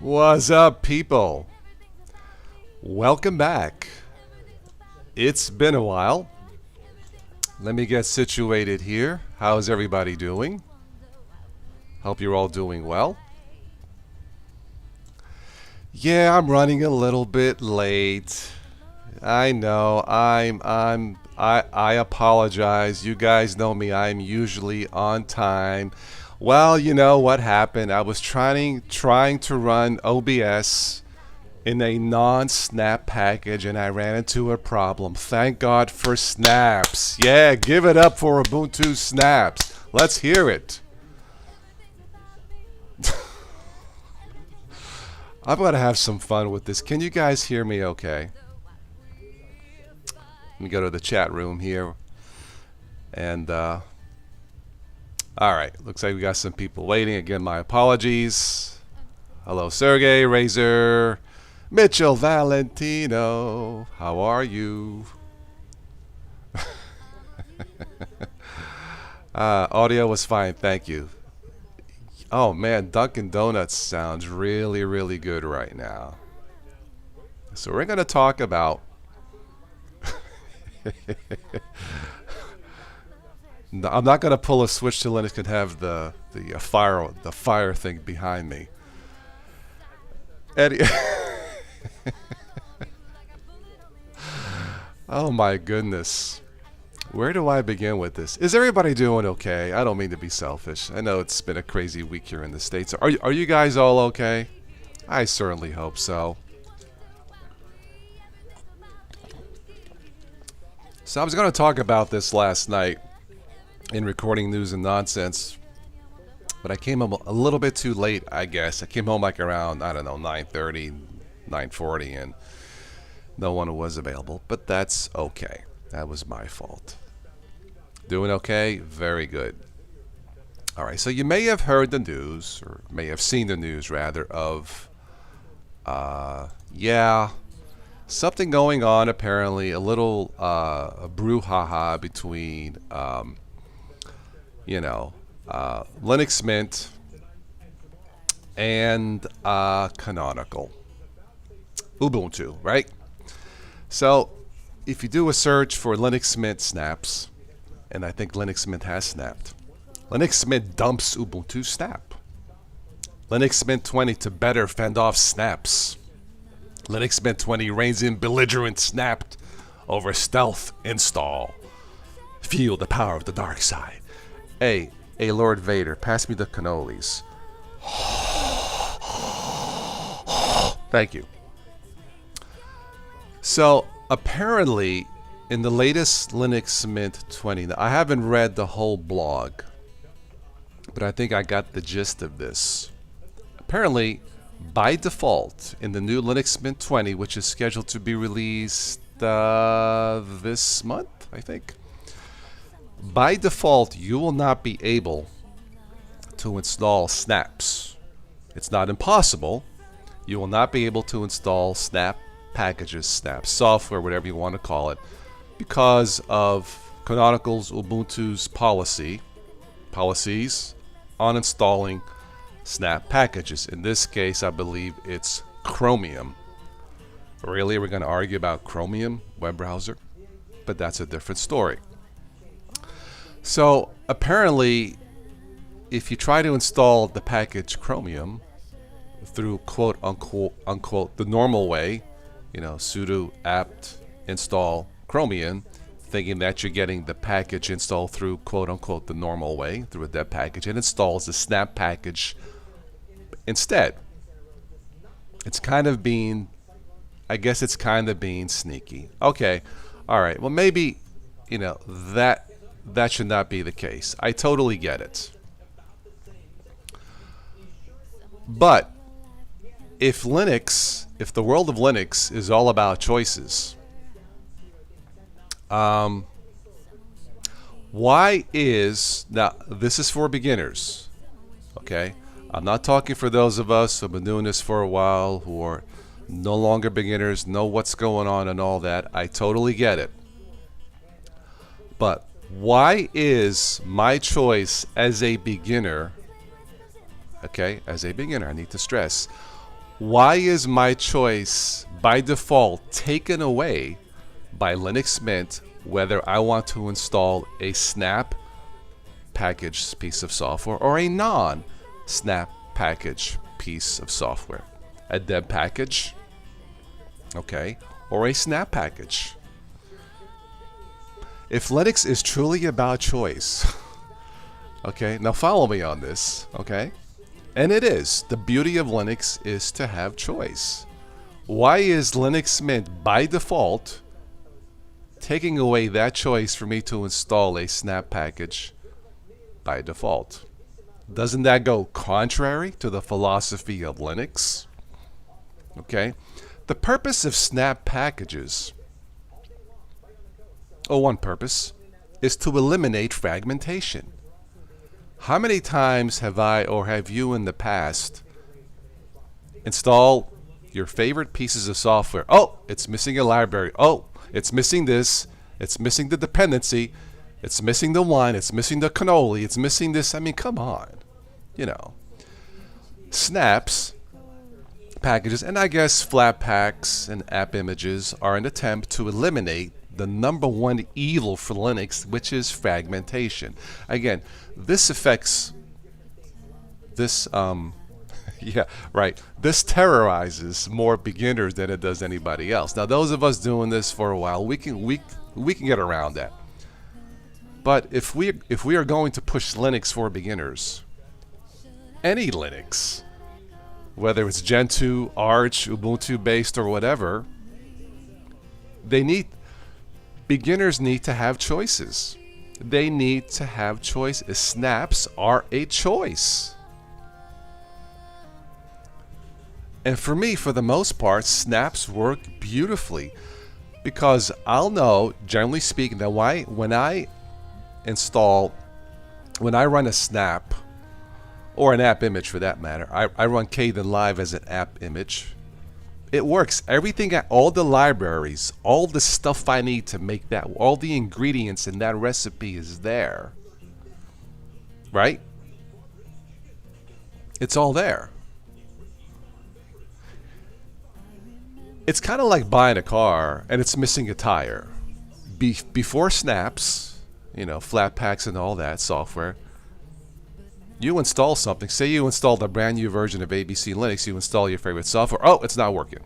What's up, people? Welcome back. It's been a while. Let me get situated here. How's everybody doing? Hope you're all doing well. Yeah, I'm running a little bit late. I know. I apologize. You guys know me. I'm usually on time. Well, you know what happened? I was trying to run OBS in a non-snap package and I ran into a problem. Thank God for snaps. Yeah, give it up for Ubuntu snaps. Let's hear it. I'm going to have some fun with this. Can you guys hear me okay? Let me go to the chat room here. And, all right. Looks like we got some people waiting. Again, my apologies. Hello, Sergey, Razor, Mitchell, Valentino. How are you? Audio was fine. Thank you. Oh, man. Dunkin' Donuts sounds really, really good right now. So we're going to talk about... I'm not going to pull a switch to Linux and have the fire thing behind me. Eddie. Oh my goodness. Where do I begin with this? Is everybody doing okay? I don't mean to be selfish. I know it's been a crazy week here in the States. Are you guys all okay? I certainly hope so. So I was going to talk about this last night in recording news and nonsense, but I came home a little bit too late, I guess. I came home like around, I don't know, 9:30, 9:40, and no one was available, but that's okay. That was my fault. Doing okay? Very good. All right, so you may have heard the news, or may have seen the news, rather, of, something going on, apparently, a little brouhaha between, Linux Mint and Canonical. Ubuntu, right? So, if you do a search for Linux Mint snaps, and I think Linux Mint has snapped, Linux Mint dumps Ubuntu snap. Linux Mint 20 to better fend off snaps. Linux Mint 20 reigns in belligerent snapped over stealth install. Feel the power of the dark side. Hey, Lord Vader, pass me the cannolis. Thank you. So, apparently, in the latest Linux Mint 20, now, I haven't read the whole blog, but I think I got the gist of this. Apparently, by default, in the new Linux Mint 20, which is scheduled to be released this month, I think, by default, you will not be able to install snaps. It's not impossible. You will not be able to install snap packages, snap software, whatever you want to call it, because of Canonical's Ubuntu's policies on installing snap packages. In this case, I believe it's Chromium. Really, we're going to argue about Chromium web browser? But that's a different story. So apparently, if you try to install the package Chromium through quote unquote the normal way, sudo apt install Chromium, thinking that you're getting the package installed through quote unquote the normal way, through a deb package, it installs the snap package instead. It's kind of being, I guess it's kind of being sneaky. Okay, all right, well maybe, that should not be the case. I totally get it. But if the world of Linux is all about choices, why is, now this is for beginners, okay? I'm not talking for those of us who have been doing this for a while, who are no longer beginners, know what's going on and all that. I totally get it. But why is my choice as a beginner, okay, as a beginner, I need to stress, Why is my choice by default taken away by Linux Mint whether I want to install a snap package piece of software or a non-snap package piece of software? A deb package, okay, or a snap package? If Linux is truly about choice, okay, now follow me on this, okay? And it is. The beauty of Linux is to have choice. Why is Linux Mint by default taking away that choice for me to install a snap package by default? Doesn't that go contrary to the philosophy of Linux? Okay? The purpose of snap packages, or one purpose, is to eliminate fragmentation. How many times have I or have you in the past installed your favorite pieces of software? Oh, it's missing a library. Oh, it's missing this. It's missing the dependency. It's missing the wine. It's missing the cannoli. It's missing this. I mean, come on. You know. Snaps, packages, and I guess flat packs and app images are an attempt to eliminate the number one evil for Linux, which is fragmentation. Again, this affects this yeah, right. This terrorizes more beginners than it does anybody else. Now, those of us doing this for a while, we can get around that. But if we are going to push Linux for beginners, any Linux, whether it's Gentoo, Arch, Ubuntu based or whatever, beginners need to have choices. They need to have choices. Snaps are a choice. And for me, for the most part, snaps work beautifully because I'll know, generally speaking, that when I run a snap, or an app image for that matter, I run Kden Live as an app image. It works. Everything, all the libraries, all the stuff I need to make that, all the ingredients in that recipe is there. Right? It's all there. It's kind of like buying a car and it's missing a tire. Before snaps, you know, flat packs and all that software, you install something. Say you installed a brand new version of ABC Linux, you install your favorite software. Oh, it's not working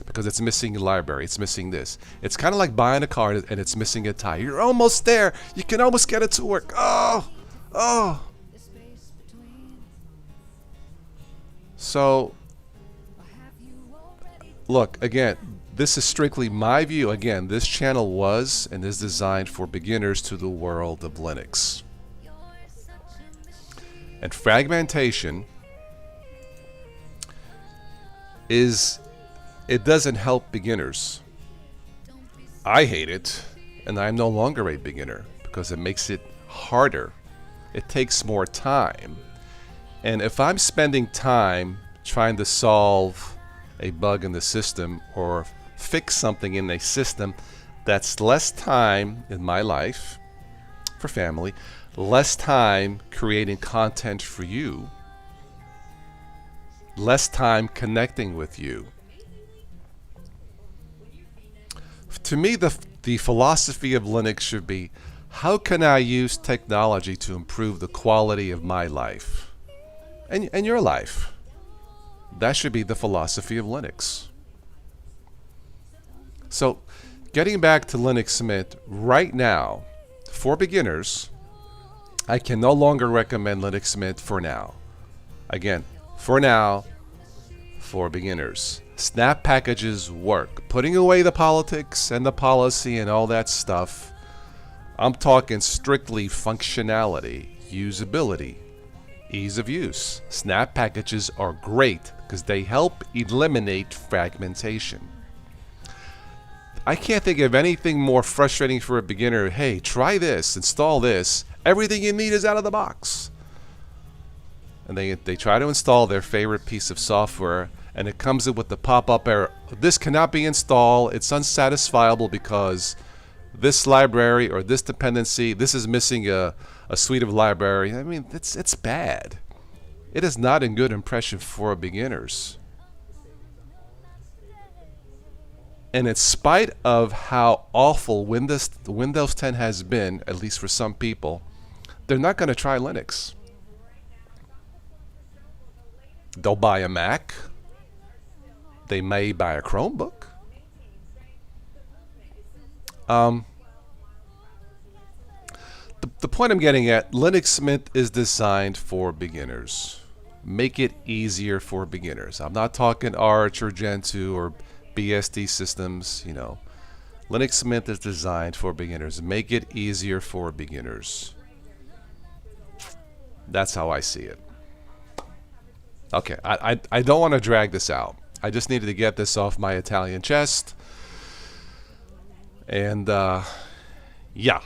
because it's missing a library. It's missing this. It's kind of like buying a car and it's missing a tire. You're almost there. You can almost get it to work. Oh. So, look, again, this is strictly my view. Again, this channel was and is designed for beginners to the world of Linux. And fragmentation it doesn't help beginners. I hate it, and I'm no longer a beginner because it makes it harder. It takes more time. And if I'm spending time trying to solve a bug in the system or fix something in a system, that's less time in my life for family, less time creating content for you, less time connecting with you. To me, the philosophy of Linux should be, how can I use technology to improve the quality of my life and your life? That should be the philosophy of Linux. So, getting back to Linux Mint, right now, for beginners, I can no longer recommend Linux Mint for now. Again, for now, for beginners. Snap packages work. Putting away the politics and the policy and all that stuff, I'm talking strictly functionality, usability, ease of use. Snap packages are great because they help eliminate fragmentation. I can't think of anything more frustrating for a beginner. Hey, try this, install this. Everything you need is out of the box. And they try to install their favorite piece of software, and it comes in with the pop-up error. This cannot be installed. It's unsatisfiable because this library or this dependency, this is missing a suite of library. I mean, it's bad. It is not a good impression for beginners. And in spite of how awful Windows 10 has been, at least for some people, they're not going to try Linux. They'll buy a Mac. They may buy a Chromebook. The point I'm getting at, Linux Mint is designed for beginners. Make it easier for beginners. I'm not talking Arch or Gentoo or BSD systems, you know. Linux Mint is designed for beginners. Make it easier for beginners. That's how I see it. Okay, I don't want to drag this out. I just needed to get this off my Italian chest. And, yeah.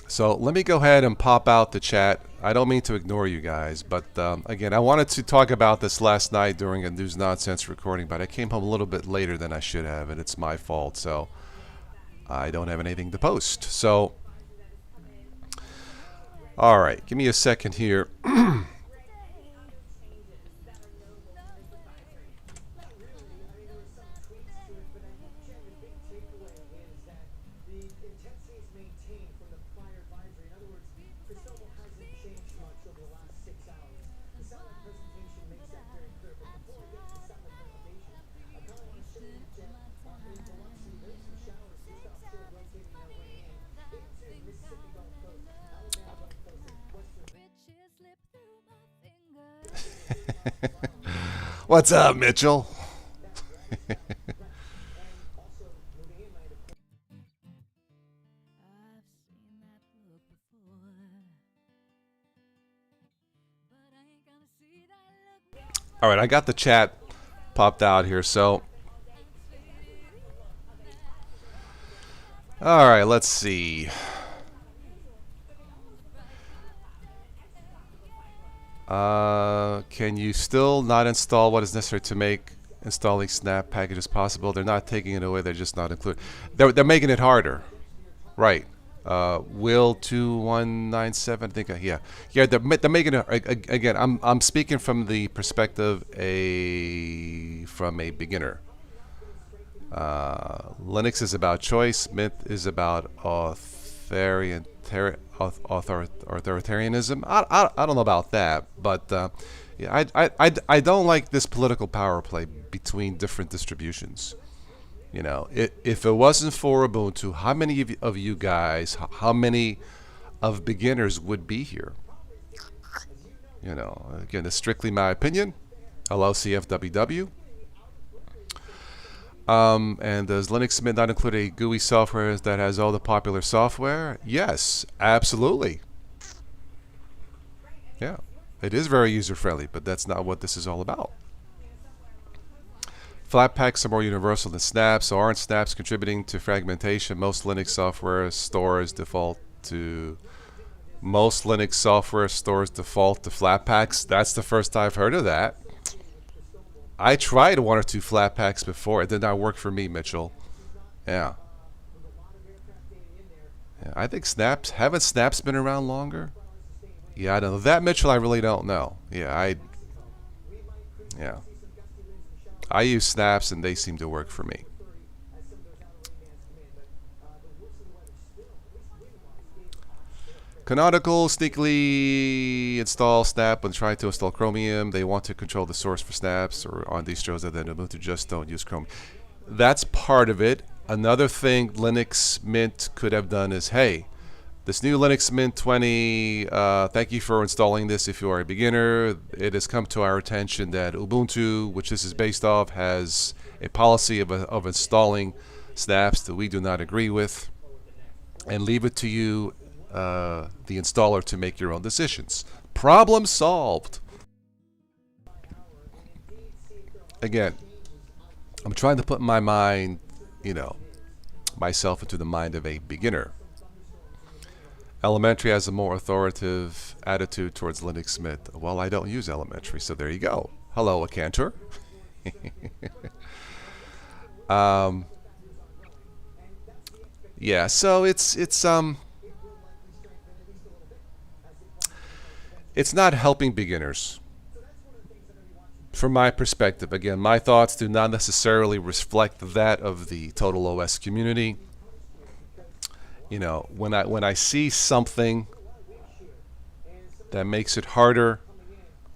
So let me go ahead and pop out the chat. I don't mean to ignore you guys, but again, I wanted to talk about this last night during a News Nonsense recording, but I came home a little bit later than I should have, and it's my fault, so I don't have anything to post. So, all right, give me a second here. What's up, Mitchell? All right, I got the chat popped out here, so all right, let's see. Can you still not install what is necessary to make installing Snap packages possible? They're not taking it away, they're just not included. They're making it harder. Right. Will 2197, I think, yeah, they're making it again. I'm speaking from the perspective from a beginner. Linux is about choice. Mint is about authoritarianism. I don't know about that, but yeah, I don't like this political power play between different distributions. You know, if it wasn't for Ubuntu, how many of you guys, how many of beginners would be here? You know, again, it's strictly my opinion. Hello, CFWW. And does Linux Mint not include a GUI software that has all the popular software? Yes, absolutely. Yeah, it is very user-friendly, but that's not what this is all about. Flatpaks are more universal than snaps, so aren't snaps contributing to fragmentation? Most Linux software stores default to Flatpaks. That's the first I've heard of that. I tried one or two Flatpaks before. It did not work for me, Mitchell. Yeah. I think haven't snaps been around longer? Yeah, I don't know. That, Mitchell, I really don't know. Yeah, I use snaps and they seem to work for me. Canonical sneakily install Snap when trying to install Chromium. They want to control the source for snaps or on distros other than Ubuntu just don't use Chromium. That's part of it. Another thing Linux Mint could have done is, hey, this new Linux Mint 20, thank you for installing this if you are a beginner. It has come to our attention that Ubuntu, which this is based off, has a policy of installing snaps that we do not agree with, and leave it to you, the installer, to make your own decisions. Problem solved. Again, I'm trying to put my mind, myself into the mind of a beginner. Elementary has a more authoritative attitude towards Linux Mint. Well, I don't use Elementary, so there you go. Hello, a Cantor. Yeah, so it's not helping beginners. from my perspective, again, my thoughts do not necessarily reflect that of the total OS community. You know, when I see something that makes it harder,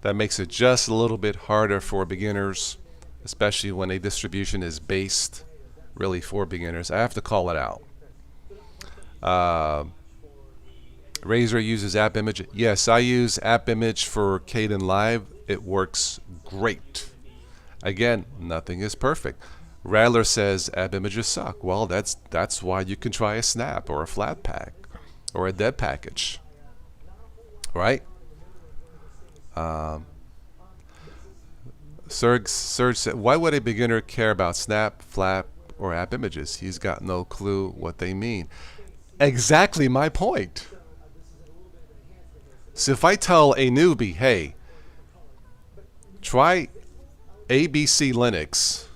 that makes it just a little bit harder for beginners, especially when a distribution is based really for beginners, I have to call it out. Razer uses app image. Yes, I use app image for Kdenlive. It works great. Again, nothing is perfect. Rattler says app images suck. Well, that's why you can try a snap or a flat pack or a dead package, right? Serge said, why would a beginner care about snap, flap, or app images? He's got no clue what they mean. Exactly my point. So if I tell a newbie, hey, try ABC Linux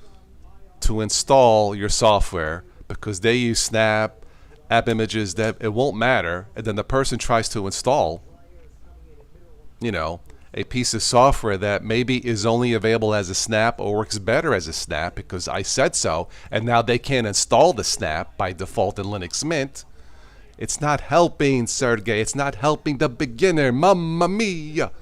to install your software because they use snap, app images, that it won't matter, and then the person tries to install, you know, a piece of software that maybe is only available as a snap or works better as a snap because I said so, and now they can't install the snap by default in Linux Mint. It's not helping, Sergey. It's not helping the beginner. Mamma mia.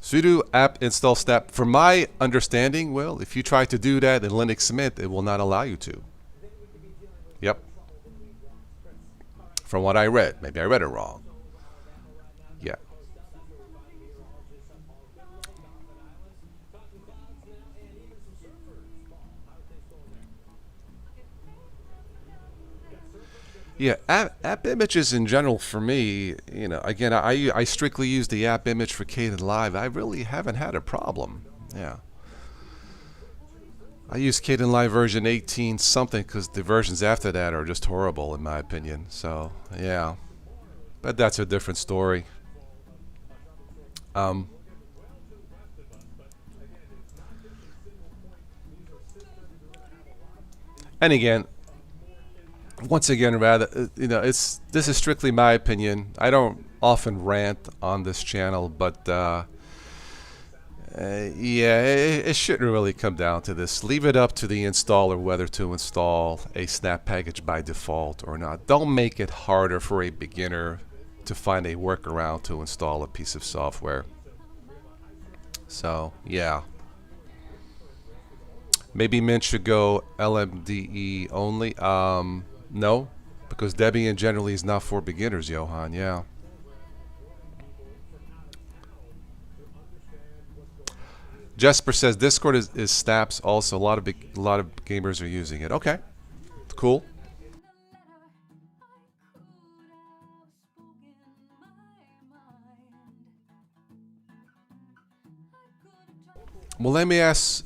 Sudo app install snap. From my understanding, well, if you try to do that in Linux Mint, it will not allow you to. Yep. From what I read. Maybe I read it wrong. Yeah. Yeah, app images in general for me, you know, again, I strictly use the app image for Kdenlive. I really haven't had a problem. Yeah. I use Kdenlive version 18 something because the versions after that are just horrible in my opinion. So, yeah. But that's a different story. And again, once again, rather, you know, this is strictly my opinion. I don't often rant on this channel, but yeah, it shouldn't really come down to this. Leave it up to the installer whether to install a snap package by default or not. Don't make it harder for a beginner to find a workaround to install a piece of software. So, yeah. Maybe Mint should go LMDE only. No, because Debian generally is not for beginners, Johan. Yeah. Jesper says Discord is snaps also. A lot of gamers are using it. Okay, cool. Well, let me ask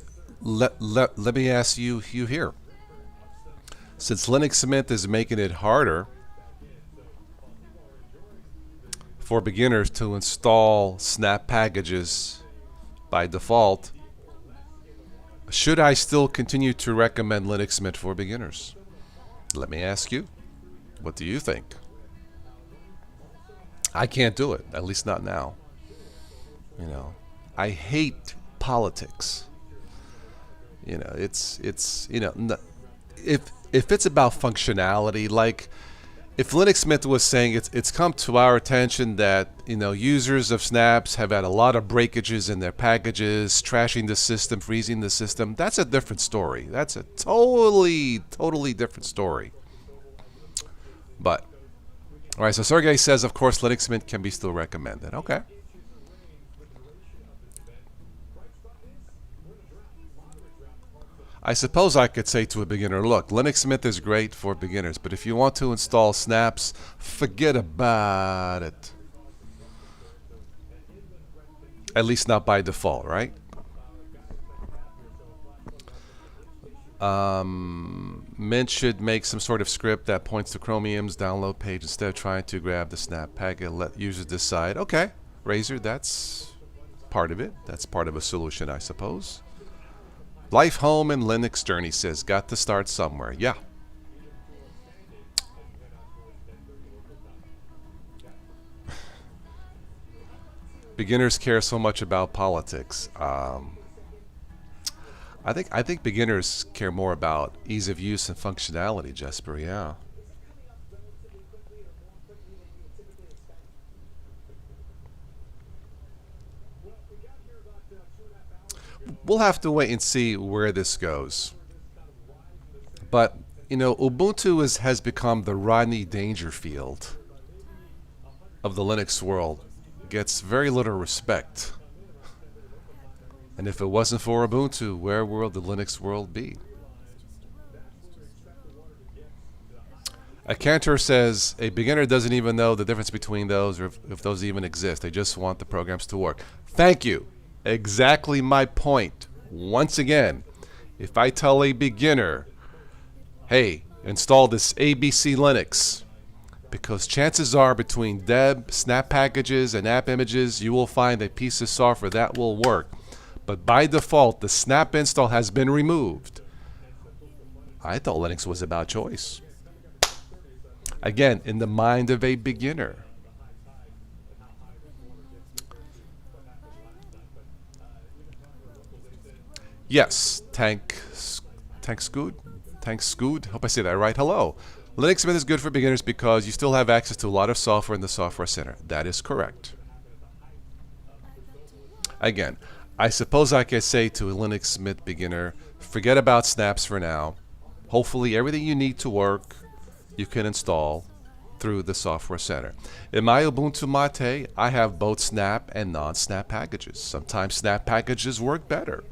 you here. Since Linux Mint is making it harder for beginners to install snap packages by default, should I still continue to recommend Linux Mint for beginners? Let me ask you, what do you think? I can't do it, at least not now. You know, I hate politics. You know, it's you know, if it's about functionality, like if Linux Mint was saying it's come to our attention that, you know, users of snaps have had a lot of breakages in their packages, trashing the system, freezing the system, that's a different story. That's a totally different story. But all right, so Sergey says, of course, Linux Mint can be still recommended. Okay. I suppose I could say to a beginner, look, Linux Mint is great for beginners, but if you want to install snaps, forget about it. At least not by default, right? Mint should make some sort of script that points to Chromium's download page instead of trying to grab the snap packet. Let users decide. Okay, Razer, that's part of it. That's part of a solution, I suppose. Life, Home, and Linux Journey says, got to start somewhere. Yeah. beginners care so much about politics. I think beginners care more about ease of use and functionality, Jesper. Yeah. We'll have to wait and see where this goes. But you know, Ubuntu has become the Rodney Dangerfield of the Linux world. Gets very little respect. And if it wasn't for Ubuntu, where would the Linux world be? A Cantor says a beginner doesn't even know the difference between those or if those even exist. They just want the programs to work. Thank you. Exactly my point. Once again, if I tell a beginner, hey, install this ABC Linux, because chances are between deb, snap packages, and app images, you will find a piece of software that will work. But by default, the snap install has been removed. I thought Linux was about choice. Again, in the mind of a beginner. Yes, Tank Scoot. Hope I say that right. Hello. Linux Mint is good for beginners because you still have access to a lot of software in the Software Center. That is correct. Again, I suppose I could say to a Linux Mint beginner, forget about snaps for now. Hopefully everything you need to work, you can install through the Software Center. In my Ubuntu Mate, I have both snap and non-snap packages. Sometimes snap packages work better.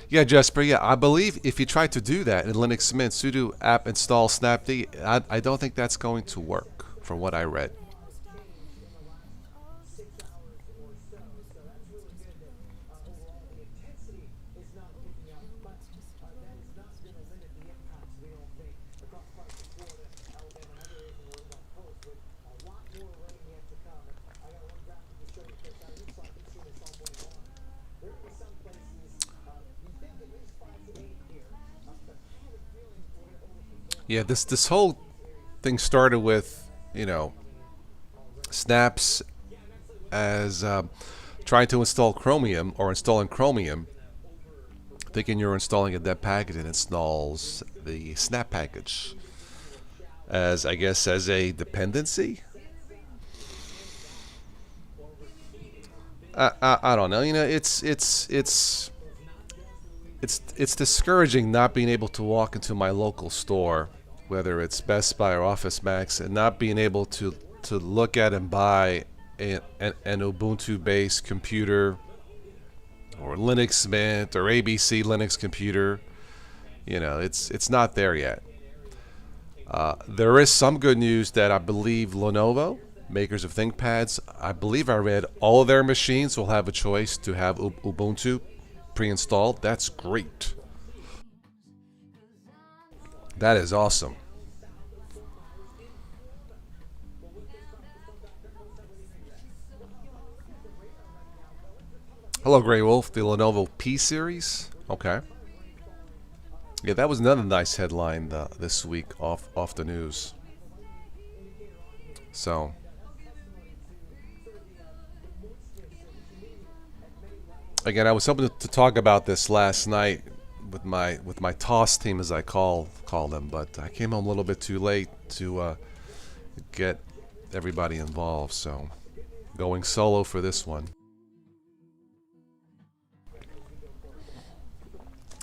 Yeah, Jesper, yeah, I believe if you try to do that in Linux Mint, sudo app install snapd, I don't think that's going to work from what I read. Yeah, this whole thing started with, you know, snaps as trying to install Chromium or installing Chromium, thinking you're installing a deb package and installs the snap package as, I guess, as a dependency. I don't know. You know, it's discouraging not being able to walk into my local store, whether it's Best Buy or Office Max, and not being able to look at and buy an Ubuntu-based computer or Linux Mint or ABC Linux computer. You know, it's not there yet. There is some good news that I believe Lenovo, makers of ThinkPads, I believe I read all of their machines will have a choice to have Ubuntu pre-installed. That's great. That is awesome. Hello, Grey Wolf. The Lenovo P series. Okay. Yeah, that was another nice headline this week off the news. So, again, I was hoping to talk about this last night with my toss team, as I call them, but I came home a little bit too late to get everybody involved. So, going solo for this one.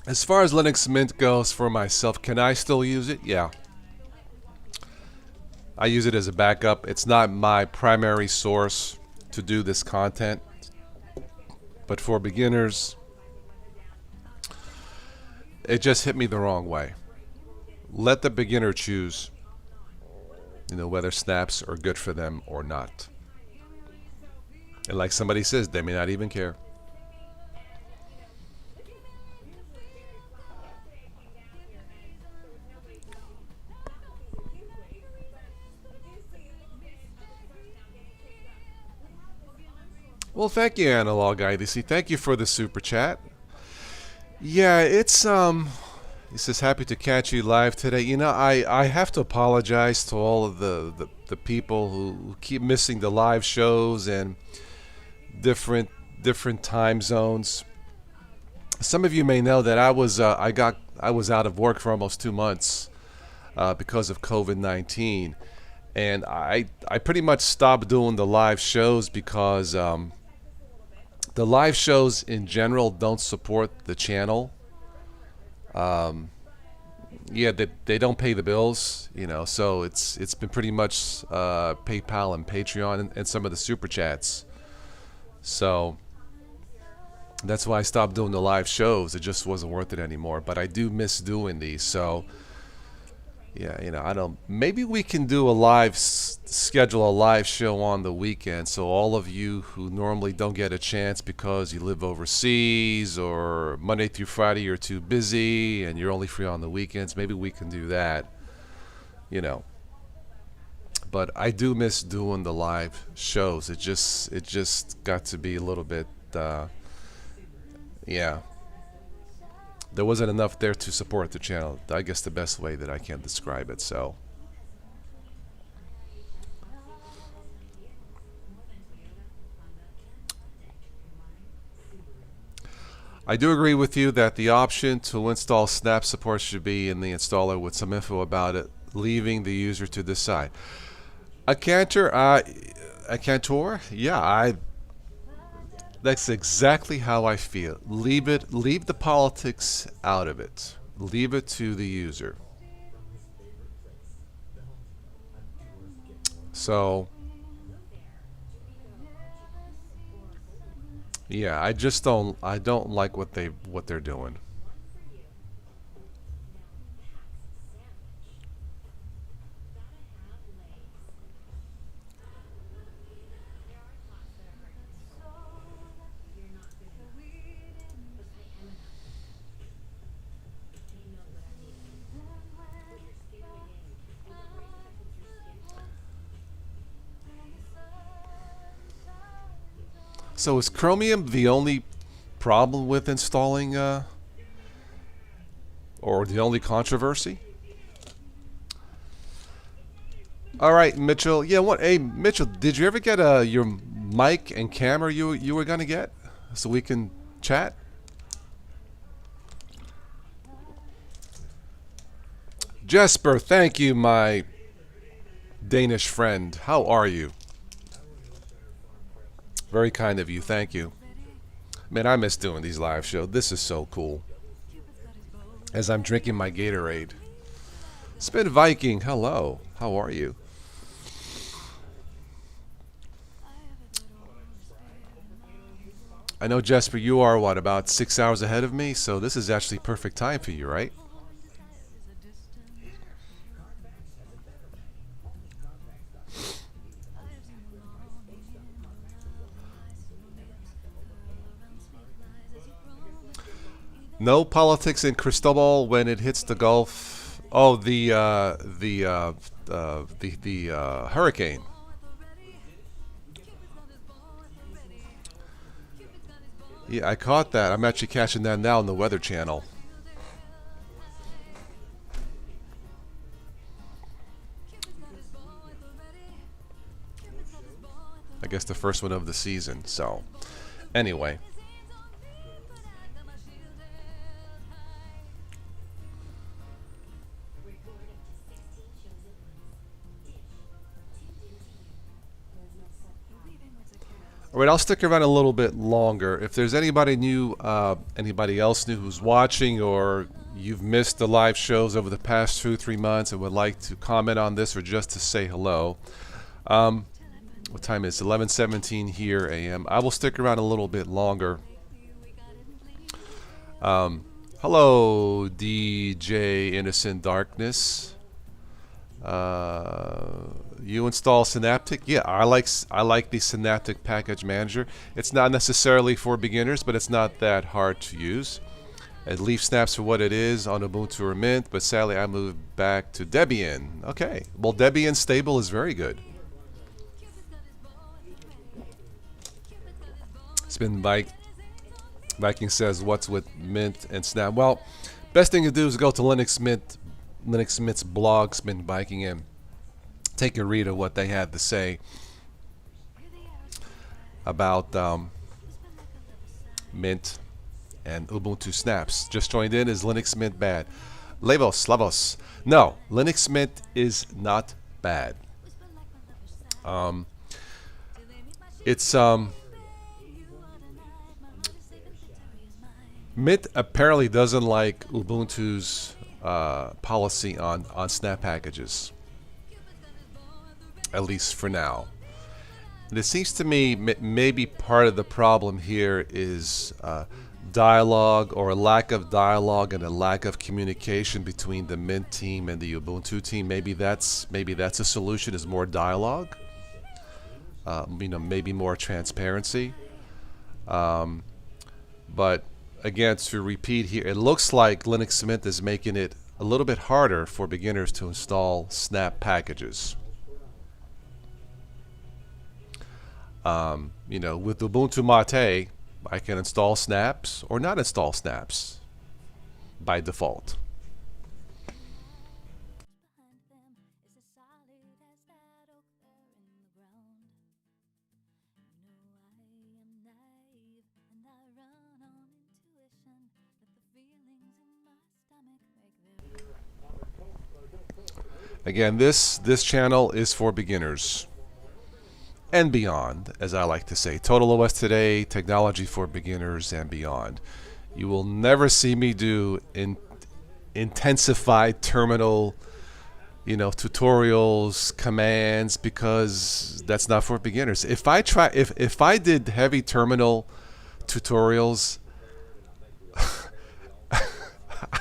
As far as Linux Mint goes for myself, can I still use it? Yeah. I use it as a backup. It's not my primary source to do this content. But for beginners, it just hit me the wrong way. Let the beginner choose, you know, whether snaps are good for them or not. And like somebody says, they may not even care. Well, thank you, Analog IDC. Thank you for the super chat. Yeah, it's He says, happy to catch you live today. You know, I have to apologize to all of the people who keep missing the live shows and different different time zones. Some of you may know that I was out of work for almost 2 months because of COVID-19, and I pretty much stopped doing the live shows because the live shows in general don't support the channel. Yeah, they don't pay the bills, you know. So it's been pretty much PayPal and Patreon and some of the super chats. So that's why I stopped doing the live shows. It just wasn't worth it anymore. But I do miss doing these. So yeah, you know, I don't. Maybe we can do a schedule a live show on the weekend, so all of you who normally don't get a chance because you live overseas or Monday through Friday you're too busy and you're only free on the weekends. Maybe we can do that, you know. But I do miss doing the live shows. It just got to be a little bit, yeah. There wasn't enough there to support the channel. I guess the best way that I can describe it. So I do agree with you that the option to install Snap support should be in the installer with some info about it, leaving the user to decide. A Cantor, yeah, that's exactly how I feel. Leave the politics out of it. Leave it to the user. So yeah, I don't like what they're doing. So is Chromium the only problem with installing or the only controversy? All right, Mitchell. Yeah, what? Hey, Mitchell, did you ever get your mic and camera you were gonna get so we can chat? Jesper, thank you, my Danish friend. How are you? Very kind of you. Thank you. Man, I miss doing these live shows. This is so cool. As I'm drinking my Gatorade. Spin Viking, hello. How are you? I know, Jesper, you are, what, about 6 hours ahead of me? So this is actually perfect time for you, right? No politics in Cristobal when it hits the Gulf. Oh, the hurricane. Yeah, I caught that. I'm actually catching that now on the Weather Channel. I guess the first one of the season. So, anyway. All right, I'll stick around a little bit longer. If there's anybody new, anybody else new who's watching, or you've missed the live shows over the past 2-3 months and would like to comment on this or just to say hello, what time is it? 11:17 here a.m. I will stick around a little bit longer. Hello, DJ Innocent Darkness. You install Synaptic? Yeah, I like the Synaptic Package Manager. It's not necessarily for beginners, but it's not that hard to use. It leaves snaps for what it is on Ubuntu or Mint, but sadly I moved back to Debian. Okay, well, Debian stable is very good. Spin Viking says, what's with Mint and Snap? Well, Best thing to do is go to Linux Mint, Linux Mint's blog, Mint Biking, and take a read of what they had to say about Mint and Ubuntu snaps. Just joined in. Is Linux Mint bad? Levos, Lavos. No, Linux Mint is not bad. It's Mint apparently doesn't like Ubuntu's policy on snap packages, at least for now. And it seems to me maybe part of the problem here is dialogue, or a lack of dialogue and a lack of communication between the Mint team and the Ubuntu team. Maybe that's a solution, is more dialogue. Maybe more transparency. But again, to repeat here, it looks like Linux Mint is making it a little bit harder for beginners to install snap packages. With Ubuntu Mate, I can install snaps or not install snaps by default. Again, this channel is for beginners and beyond, as I like to say. Total OS Today, technology for beginners and beyond. You will never see me do intensified terminal, tutorials, commands, because that's not for beginners. If I did heavy terminal tutorials,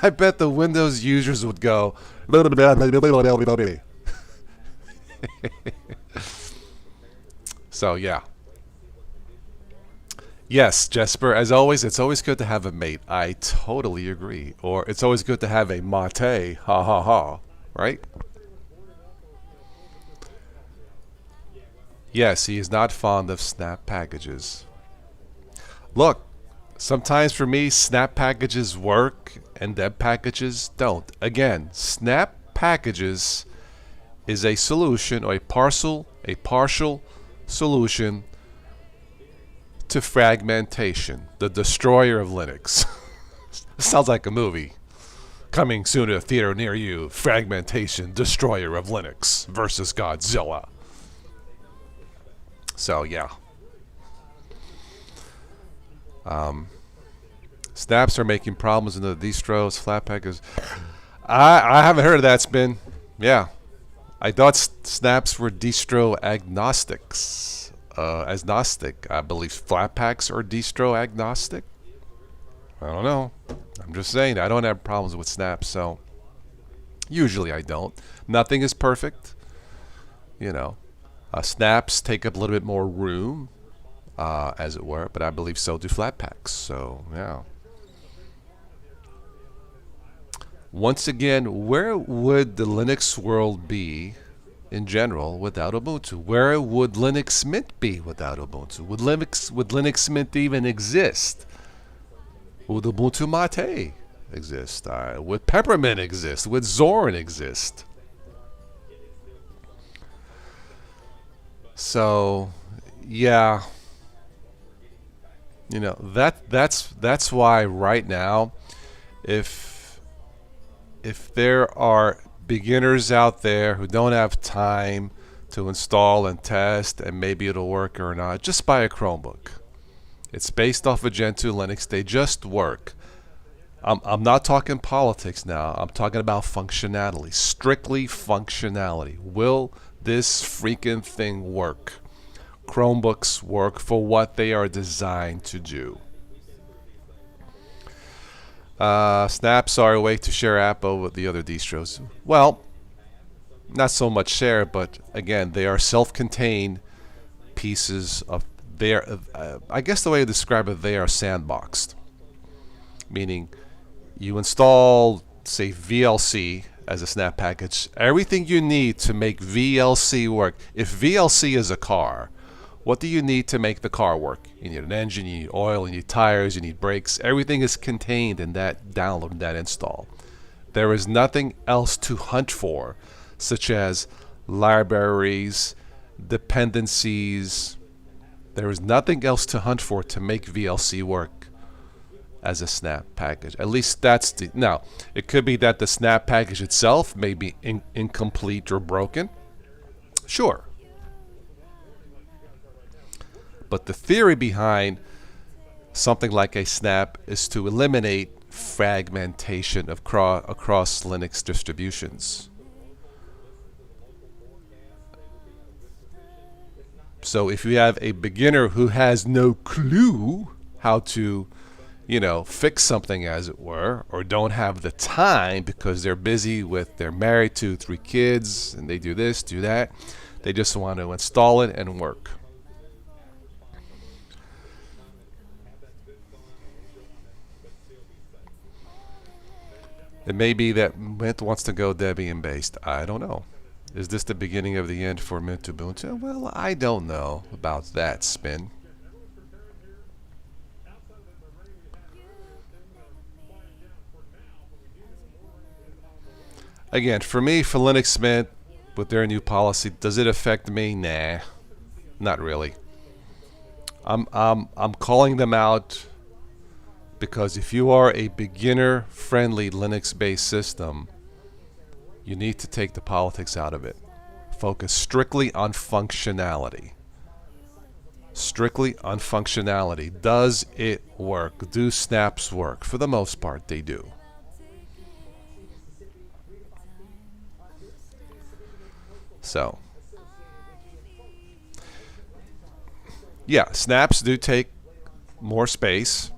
I bet the Windows users would go. So yeah. Yes, Jesper, as always, it's always good to have a mate. I totally agree. Or it's always good to have a mate. Ha ha ha. Right? Yes, he is not fond of snap packages. Look, sometimes for me, snap packages work and deb packages don't. Again, snap packages is a solution, or a partial solution to fragmentation, the destroyer of Linux. Sounds like a movie. Coming soon to a theater near you. Fragmentation, destroyer of Linux versus Godzilla. So yeah. Snaps are making problems in the distros, flat packages. I haven't heard of that, Spin. Yeah. I thought snaps were distro agnostics. Agnostic. I believe Flatpaks are distro agnostic. I don't know. I'm just saying, I don't have problems with snaps, so usually I don't. Nothing is perfect. Snaps take up a little bit more room, as it were, but I believe so do Flatpaks. So, yeah. Once again, where would the Linux world be in general without Ubuntu? Where would Linux Mint be without Ubuntu? Would Linux Mint even exist? Would Ubuntu Mate exist? Would Peppermint exist? Would Zorn exist? So, yeah, that's why right now, if there are beginners out there who don't have time to install and test, and maybe it'll work or not, just buy a Chromebook. It's based off of Gentoo Linux. They just work. I'm not talking politics now. I'm talking about functionality, strictly functionality. Will this freaking thing work? Chromebooks work for what they are designed to do. Snaps are a way to share Apple with the other distros. Well, not so much share, but again, they are self-contained pieces of their. I guess the way to describe it, they are sandboxed. Meaning, you install, say, VLC as a snap package. Everything you need to make VLC work. If VLC is a car, What do you need to make the car work? You need an engine, you need oil, you need tires, you need brakes. Everything is contained in that download, in that install. There is nothing else to hunt for, such as libraries, dependencies. There is nothing else to hunt for to make VLC work as a snap package. At least that's the... Now, it could be that the snap package itself may be incomplete or broken. Sure. But the theory behind something like a snap is to eliminate fragmentation across Linux distributions. So if you have a beginner who has no clue how to, fix something, as it were, or don't have the time because they're busy with, they're married to 3 kids and they do this, do that, they just want to install it and work. It may be that Mint wants to go Debian based. I don't know. Is this the beginning of the end for Mint Ubuntu? Well, I don't know about that spin. Again, for me, for Linux Mint, with their new policy, does it affect me? Nah, not really. I'm calling them out because if you are a beginner-friendly Linux-based system, you need to take the politics out of it. Focus strictly on functionality. Strictly on functionality. Does it work? Do snaps work? For the most part, they do. So, yeah, snaps do take more space.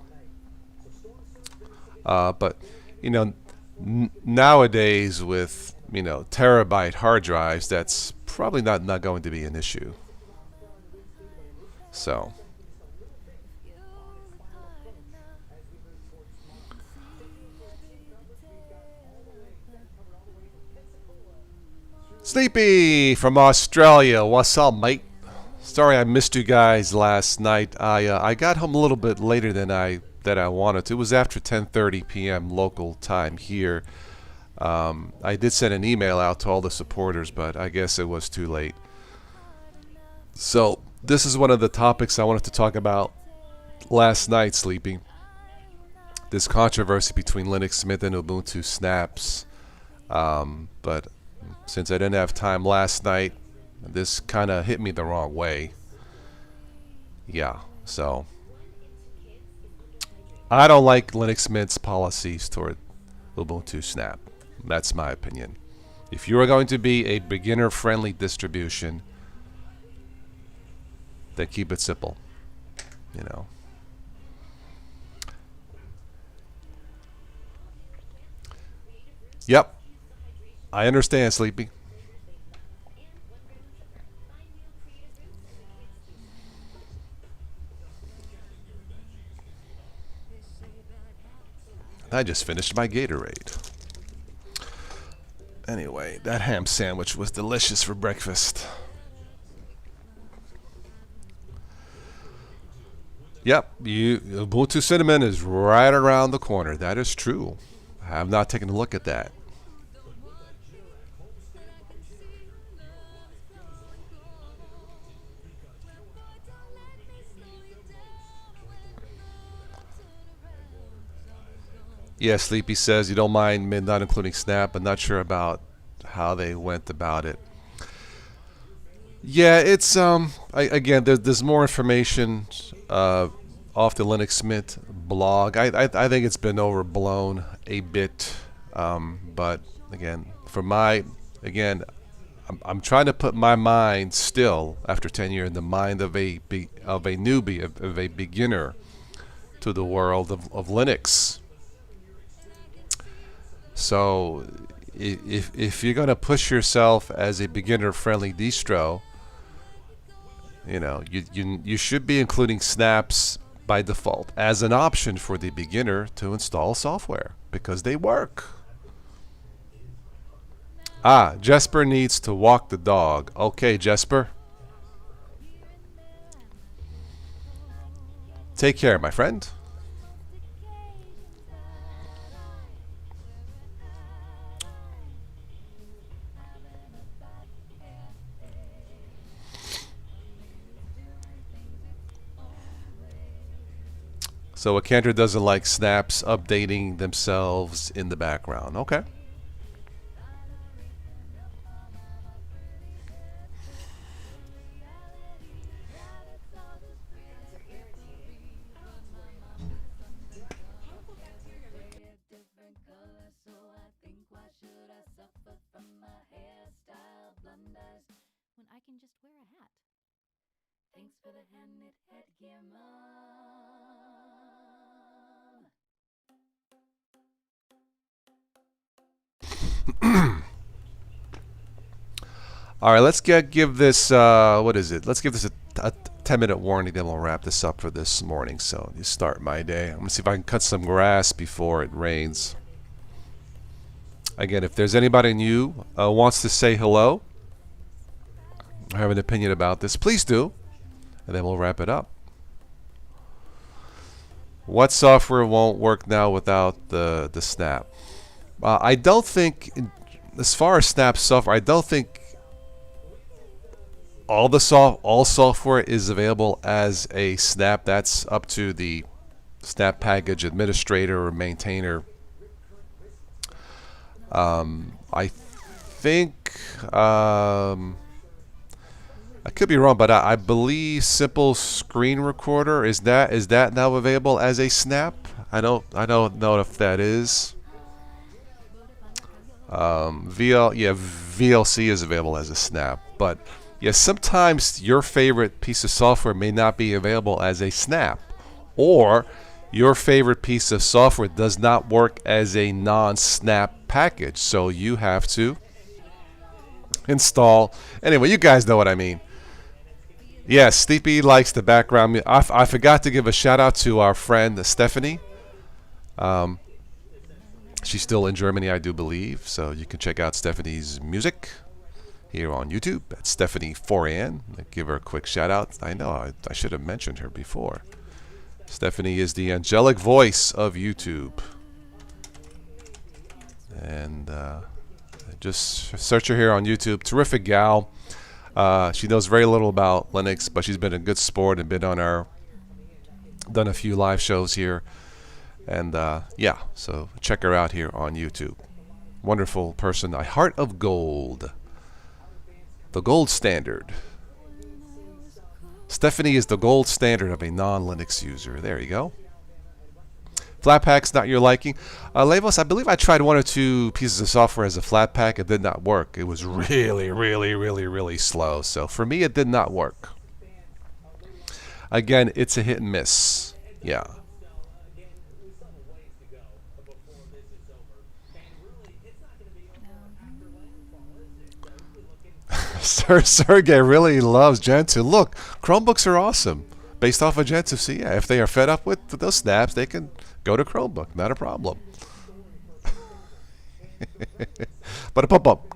But, nowadays with, terabyte hard drives, that's probably not going to be an issue. So. Sleepy from Australia. What's up, mate? Sorry I missed you guys last night. I got home a little bit later than I wanted to. It was after 10:30 p.m. local time here. I did send an email out to all the supporters, but I guess it was too late. So this is one of the topics I wanted to talk about last night, Sleepy. This controversy between Linux Mint and Ubuntu snaps. But since I didn't have time last night, this kind of hit me the wrong way. Yeah, so I don't like Linux Mint's policies toward Ubuntu Snap. That's my opinion. If you are going to be a beginner-friendly distribution, then keep it simple. Yep. I understand, Sleepy. I just finished my Gatorade. Anyway, that ham sandwich was delicious for breakfast. Yep, Ubuntu Cinnamon is right around the corner. That is true. I have not taken a look at that. Yeah, Sleepy says you don't mind Mint not including Snap, but not sure about how they went about it. Yeah, it's again, there's more information off the Linux Mint blog. I think it's been overblown a bit, but again, I'm trying to put my mind still after 10 years in the mind of a newbie, of a beginner to the world of Linux. So if you're going to push yourself as a beginner-friendly distro, you should be including snaps by default as an option for the beginner to install software because they work. Jesper needs to walk the dog. Okay, Jesper. Take care, my friend. So a Cantor doesn't like snaps updating themselves in the background. Okay. When I can just wear a hat. Thanks for the hand-knit headgear, Mom. All right, let's give this, what is it? Let's give this a 10-minute warning, then we'll wrap this up for this morning. So you start my day. I'm going to see if I can cut some grass before it rains. Again, if there's anybody new wants to say hello or have an opinion about this, please do, and then we'll wrap it up. What software won't work now without the snap? I don't think, as far as snap software, I don't think all software is available as a snap. That's up to the snap package administrator or maintainer. I think I could be wrong, but I believe Simple Screen Recorder is that now available as a snap? I don't know if that is. VLC is available as a snap, but yes, sometimes your favorite piece of software may not be available as a snap, or your favorite piece of software does not work as a non-snap package, so you have to install. Anyway, you guys know what I mean. Yes, Sleepy likes the background. I forgot to give a shout out to our friend Stephanie. She's still in Germany, I do believe, so you can check out Stephanie's music here on YouTube at Stephanie Foran. Give her a quick shout out. I know I should have mentioned her before. Stephanie is the angelic voice of YouTube. And just search her here on YouTube. Terrific gal. She knows very little about Linux, but she's been a good sport and been on done a few live shows here. And yeah, so check her out here on YouTube. Wonderful person. A heart of gold. The gold standard. Stephanie is the gold standard of a non-Linux user. There you go. Flatpak's not your liking. Levos, I believe I tried one or two pieces of software as a Flatpak. It did not work. It was really slow. So for me, it did not work. Again, it's a hit and miss. Yeah. Sergey really loves Gentoo. Look, Chromebooks are awesome. Based off of Gentoo. So yeah, if they are fed up with those snaps, they can go to Chromebook. Not a problem. But a pop-up.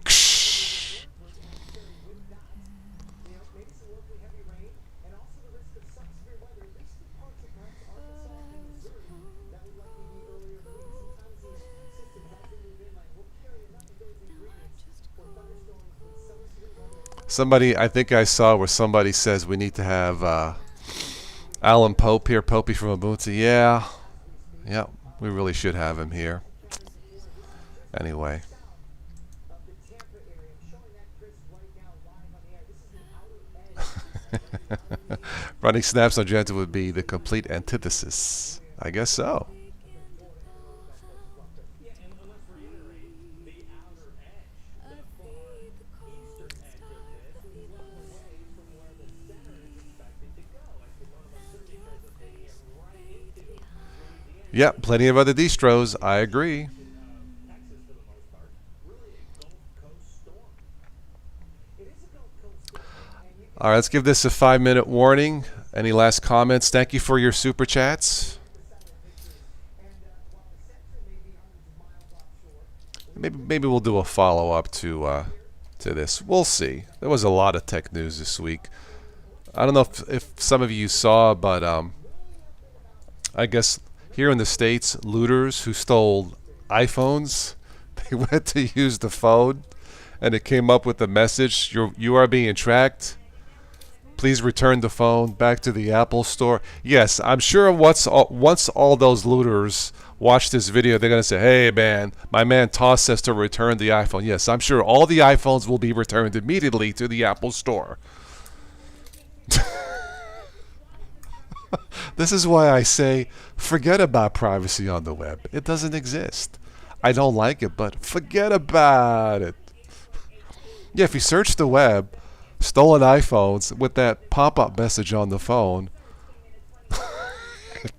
Somebody, I think I saw where somebody says we need to have Alan Pope here, Popey from Ubuntu. Yeah, we really should have him here. Anyway. Running snaps on Gentoo would be the complete antithesis. I guess so. Yeah, plenty of other distros. I agree. All right, let's give this a 5-minute warning. Any last comments? Thank you for your super chats. Maybe we'll do a follow-up to this. We'll see. There was a lot of tech news this week. I don't know if some of you saw, but I guess here in the States, looters who stole iPhones, they went to use the phone and it came up with a message, you are being tracked. Please return the phone back to the Apple store. Yes, I'm sure once all those looters watch this video, they're going to say, hey, man, my man Toss says to return the iPhone. Yes, I'm sure all the iPhones will be returned immediately to the Apple store. This is why I say, forget about privacy on the web. It doesn't exist. I don't like it, but forget about it. Yeah, if you search the web, stolen iPhones with that pop-up message on the phone,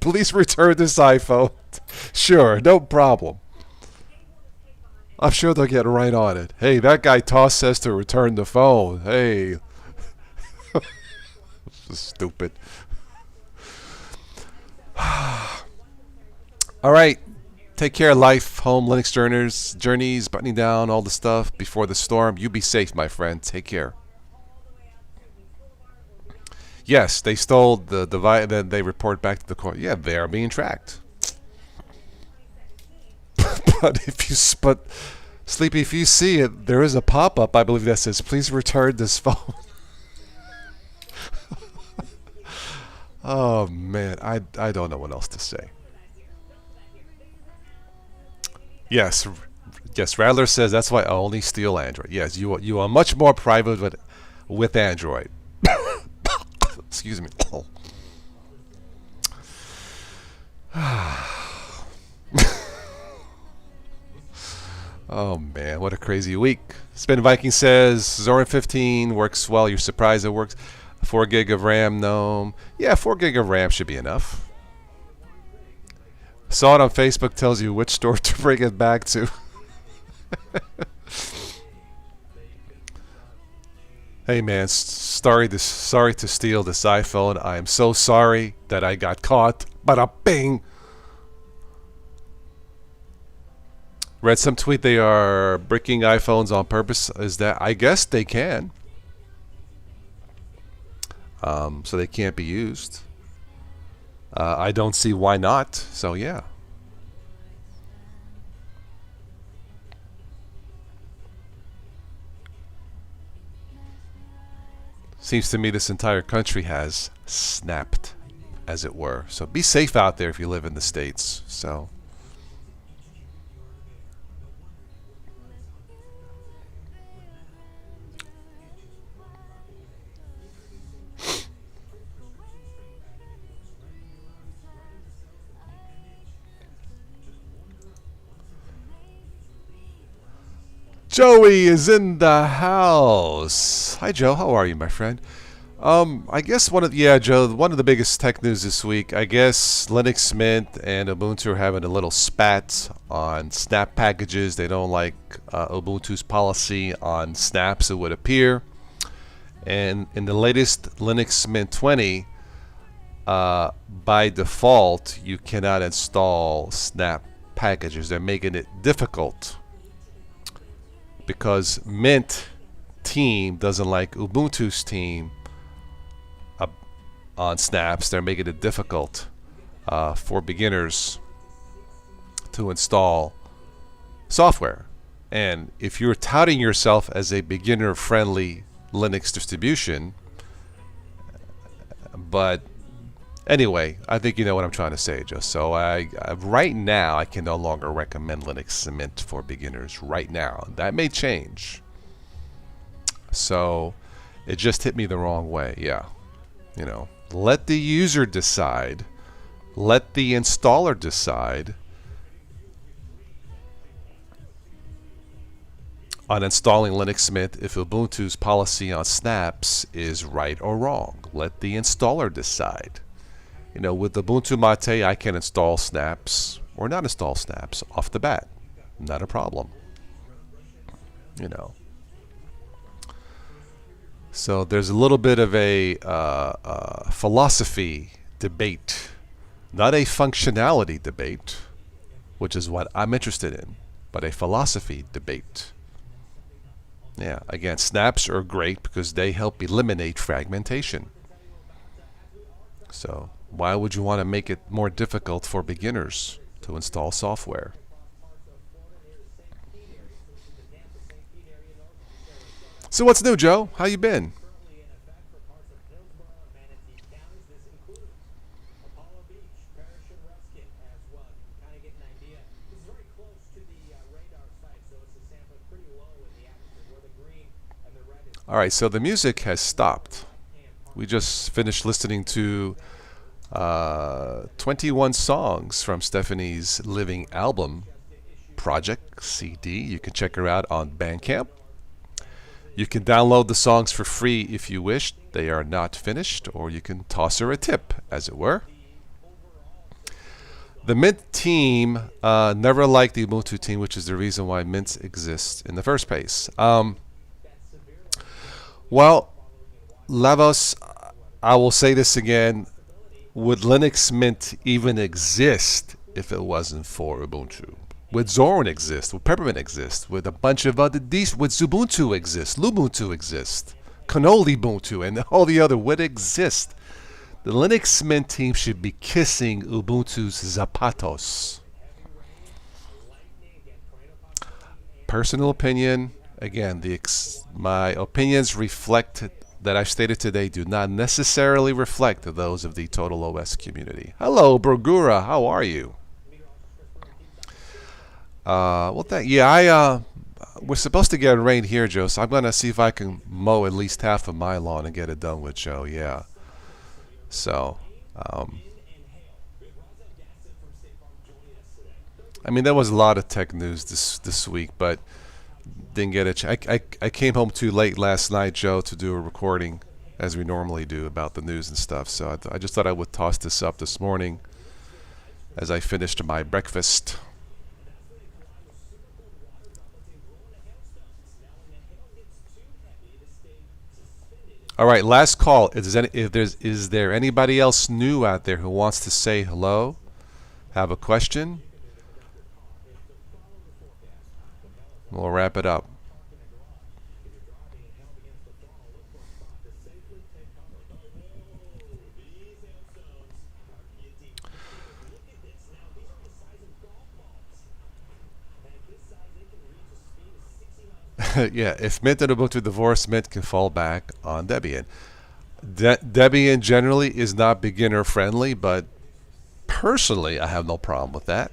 please return this iPhone. Sure, no problem. I'm sure they'll get right on it. Hey, that guy Toss says to return the phone. Hey. Stupid. All right. Take care, life, home, Linux journeys, buttoning down, all the stuff before the storm. You be safe, my friend. Take care. Yes, they stole the device. Then they report back to the court. Yeah, they are being tracked. But Sleepy, if you see it, there is a pop-up, I believe, that says, please return this phone. Oh, man. I don't know what else to say. Yes, Rattler says that's why I only steal Android. Yes, you are much more private with Android. Excuse me. Oh man, what a crazy week. Spin Viking says Zorin 15 works well. You're surprised it works. 4 gig of RAM, no. Yeah, 4 gig of RAM should be enough. Saw it on Facebook, tells you which store to bring it back to. Hey man, sorry to steal this iPhone. I am so sorry that I got caught. Bada bing. Read some tweet they are bricking iPhones on purpose. Is that? I guess they can. So they can't be used. I don't see why not. So yeah. Seems to me this entire country has snapped, as it were. So be safe out there if you live in the States. So. Joey is in the house. Hi, Joe. How are you, my friend? I guess Joe, one of the biggest tech news this week, I guess Linux Mint and Ubuntu are having a little spat on snap packages. They don't like Ubuntu's policy on snaps, it would appear. And in the latest Linux Mint 20, by default, you cannot install snap packages. They're making it difficult because Mint team doesn't like Ubuntu's team on snaps. They're making it difficult for beginners to install software. And if you're touting yourself as a beginner-friendly Linux distribution, but anyway, I think you know what I'm trying to say, Joe. So right now, I can no longer recommend Linux Mint for beginners right now. That may change. So it just hit me the wrong way. Yeah. You know, let the user decide. Let the installer decide on installing Linux Mint if Ubuntu's policy on snaps is right or wrong. Let the installer decide. You know, with Ubuntu Mate, I can install snaps or not install snaps off the bat. Not a problem. You know. So there's a little bit of a philosophy debate, not a functionality debate, which is what I'm interested in, but a philosophy debate. Yeah, again, snaps are great because they help eliminate fragmentation. So Why would you want to make it more difficult for beginners to install software? So what's new, Joe? How you been? All right, so the music has stopped. We just finished listening to 21 songs from Stephanie's Living Album Project CD. You can check her out on Bandcamp. You can download the songs for free if you wish. They are not finished, or you can toss her a tip, as it were. The Mint team never liked the Ubuntu team, which is the reason why Mint exists in the first place. Well, Lavos, I will say this again. Would Linux Mint even exist if it wasn't for Ubuntu? Would Zorin exist? Would Peppermint exist? Would a bunch of other... Would Ubuntu exist? Lubuntu exist? Cannoli Ubuntu and all the other would exist. The Linux Mint team should be kissing Ubuntu's zapatos. Personal opinion. Again, my opinions that I've stated today do not necessarily reflect those of the Total OS community. Hello, Burgura. How are you? We're supposed to get rain here, Joe, so I'm going to see if I can mow at least half of my lawn and get it done with, Joe. Yeah. So, I mean, there was a lot of tech news this week, but didn't get a chance. I came home too late last night, Joe, to do a recording, as we normally do, about the news and stuff. So I just thought I would toss this up this morning as I finished my breakfast. All right, last call. Is there anybody else new out there who wants to say hello? Have a question? We'll wrap it up. Yeah, if Mint and Ubuntu divorce, Mint can fall back on Debian. Debian generally is not beginner friendly, but personally I have no problem with that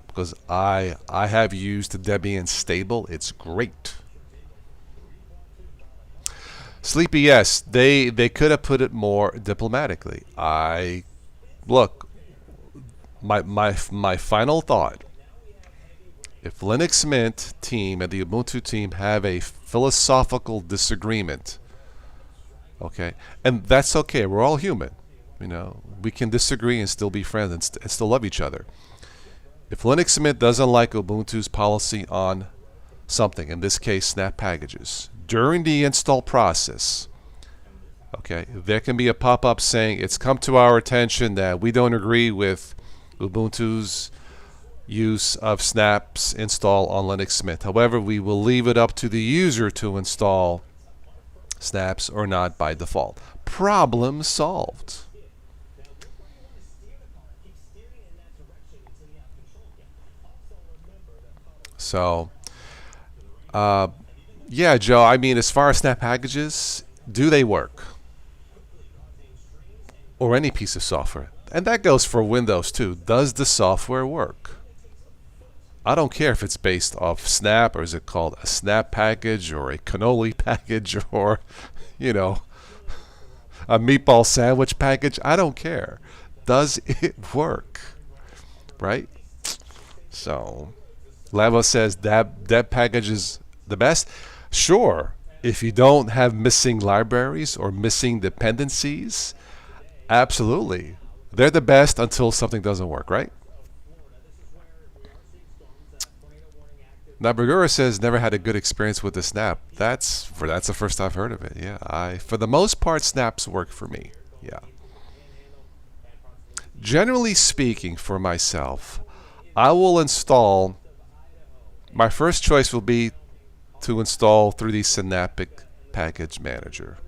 because I have used Debian stable. It's great. Sleepy, yes, they could have put it more diplomatically. Look, my final thought. If Linux Mint team and the Ubuntu team have a philosophical disagreement, okay, and that's okay. We're all human, We can disagree and still be friends and still love each other. If Linux Mint doesn't like Ubuntu's policy on something, in this case, snap packages, during the install process, okay, there can be a pop-up saying it's come to our attention that we don't agree with Ubuntu's use of snaps install on Linux Mint. However, we will leave it up to the user to install snaps or not by default. Problem solved. So, yeah, Joe, I mean, as far as snap packages, do they work? Or any piece of software. And that goes for Windows too. Does the software work? I don't care if it's based off Snap, or is it called a Snap package or a cannoli package or, a meatball sandwich package. I don't care. Does it work? Right? So, Lavo says that package is the best. Sure, if you don't have missing libraries or missing dependencies, absolutely. They're the best until something doesn't work, right? Now, Bergura says never had a good experience with the snap. That's the first I've heard of it. Yeah, for the most part, snaps work for me. Yeah. Generally speaking, for myself, I will install. My first choice will be to install through the Synaptic Package Manager.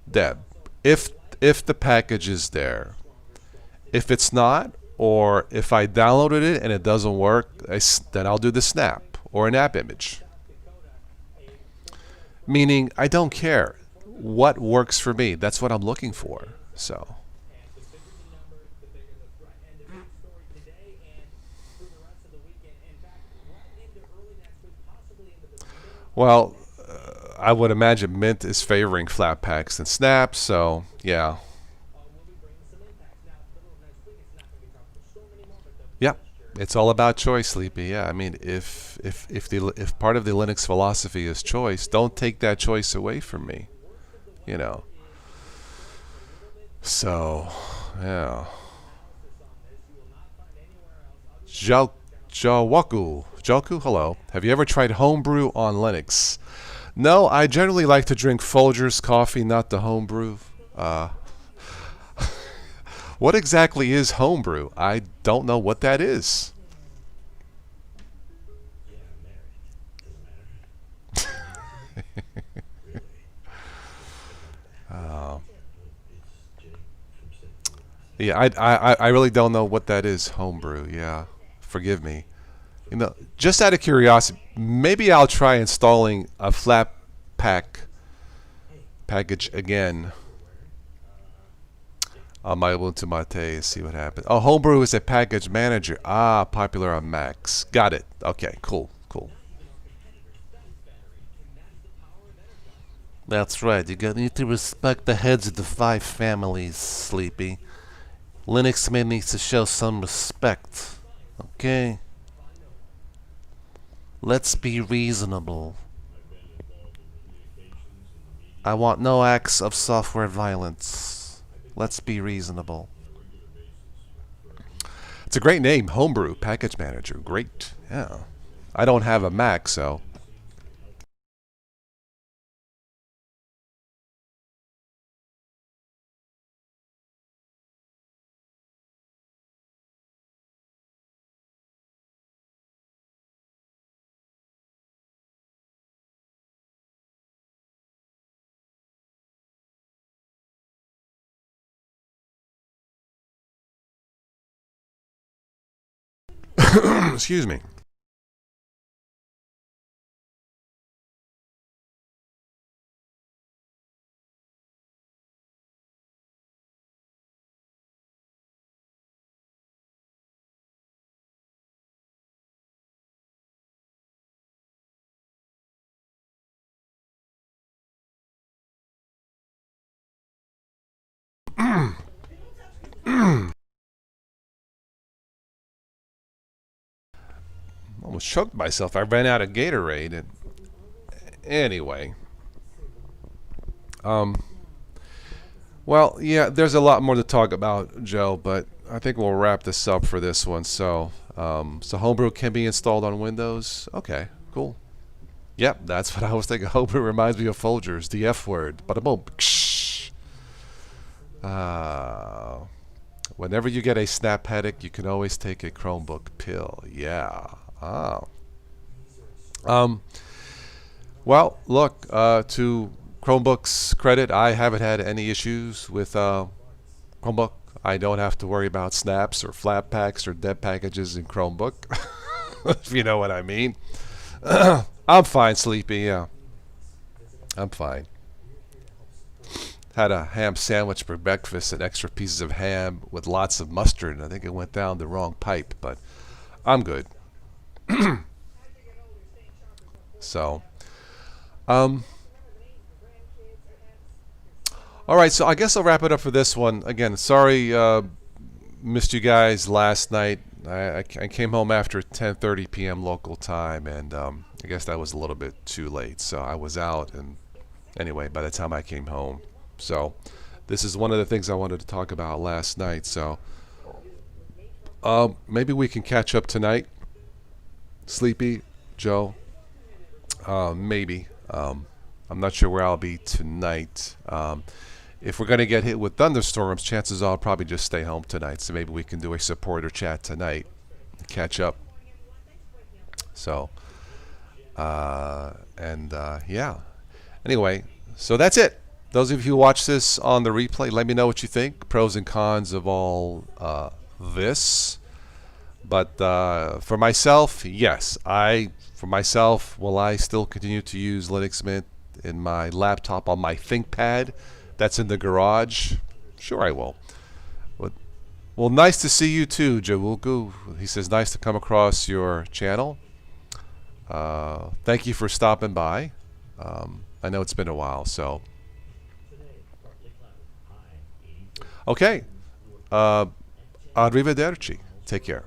Deb, if the package is there, If it's not, or if I downloaded it and it doesn't work, then I'll do the snap or an app image. Meaning, I don't care what works for me. That's what I'm looking for. So, well, I would imagine Mint is favoring flat packs and snaps. So, yeah. Yeah, it's all about choice, Sleepy. Yeah, I mean, if part of the Linux philosophy is choice, don't take that choice away from me. You know. So, yeah. Joku, hello. Have you ever tried homebrew on Linux? No, I generally like to drink Folgers coffee, not the homebrew. What exactly is homebrew? I don't know what that is. Yeah, I really don't know what that is, homebrew. Yeah, forgive me. You know, just out of curiosity, maybe I'll try installing a flat pack package again on my Ubuntu Mate and see what happens. Oh, homebrew is a package manager. Ah, popular on Macs. Got it. Okay, cool, cool. That's right. Need to respect the heads of the 5 families, Sleepy. Linux man needs to show some respect. Okay? Let's be reasonable. I want no acts of software violence. Let's be reasonable. It's a great name, Homebrew Package Manager. Great. Yeah. I don't have a Mac, so. Excuse me. Almost choked myself. I ran out of Gatorade. And anyway. Um, well, yeah, there's a lot more to talk about, Joe, but I think we'll wrap this up for this one. So Homebrew can be installed on Windows. Okay, cool. Yep, that's what I was thinking. Homebrew reminds me of Folgers, the F word. Bada boom. Uh, Whenever you get a snap headache, you can always take a Chromebook pill. Yeah. Ah. Um, well, look, to Chromebook's credit, I haven't had any issues with Chromebook. I don't have to worry about snaps or flat packs or dead packages in Chromebook, if you know what I mean. I'm fine, Sleepy, yeah. I'm fine. Had a ham sandwich for breakfast and extra pieces of ham with lots of mustard, and I think it went down the wrong pipe, but I'm good. So, um, all right, so I guess I'll wrap it up for this one. Again, sorry, missed you guys last night. I came home after 10:30 p.m. local time, and I guess that was a little bit too late. So I was out, and anyway, by the time I came home, so this is one of the things I wanted to talk about last night. So maybe we can catch up tonight. Sleepy, Joe, maybe. I'm not sure where I'll be tonight. If we're going to get hit with thunderstorms, chances are I'll probably just stay home tonight. So maybe we can do a supporter chat tonight, catch up. So, yeah. Anyway, so that's it. those of you who watch this on the replay, let me know what you think, pros and cons of all this. But for myself, yes, will I still continue to use Linux Mint in my laptop on my ThinkPad that's in the garage? Sure, I will. Well, nice to see you too, Jawuku. He says, nice to come across your channel. Thank you for stopping by. I know it's been a while, so. Okay. Arrivederci. Take care.